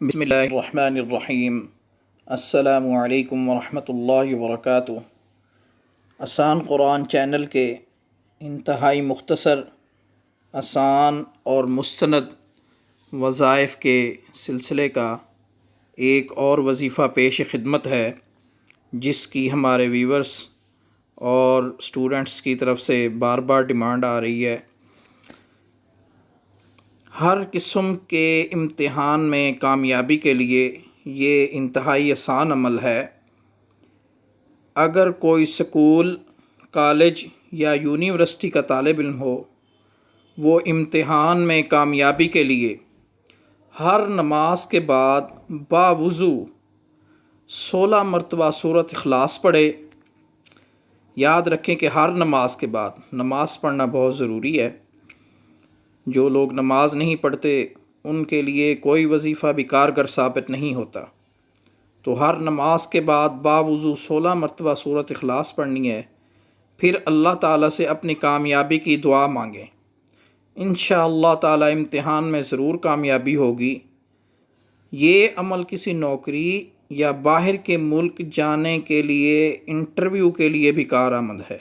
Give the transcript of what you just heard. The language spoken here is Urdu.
بسم اللہ الرحمن الرحیم۔ السلام علیکم ورحمۃ اللہ وبرکاتہ۔ آسان قرآن چینل کے انتہائی مختصر، آسان اور مستند وظائف کے سلسلے کا ایک اور وظیفہ پیش خدمت ہے، جس کی ہمارے ویورز اور اسٹوڈنٹس کی طرف سے بار بار ڈیمانڈ آ رہی ہے۔ ہر قسم کے امتحان میں کامیابی کے لیے یہ انتہائی آسان عمل ہے۔ اگر کوئی اسکول، کالج یا یونیورسٹی کا طالب علم ہو، وہ امتحان میں کامیابی کے لیے ہر نماز کے بعد باوضو 16 مرتبہ سورۃ اخلاص پڑھے۔ یاد رکھیں کہ ہر نماز کے بعد نماز پڑھنا بہت ضروری ہے۔ جو لوگ نماز نہیں پڑھتے ان کے لیے کوئی وظیفہ بھی کارگر ثابت نہیں ہوتا۔ تو ہر نماز کے بعد باوضو 16 مرتبہ سورۃ اخلاص پڑھنی ہے، پھر اللہ تعالیٰ سے اپنی کامیابی کی دعا مانگیں۔ انشاءاللہ تعالیٰ امتحان میں ضرور کامیابی ہوگی۔ یہ عمل کسی نوکری یا باہر کے ملک جانے کے لیے، انٹرویو کے لیے بھی کارآمد ہے۔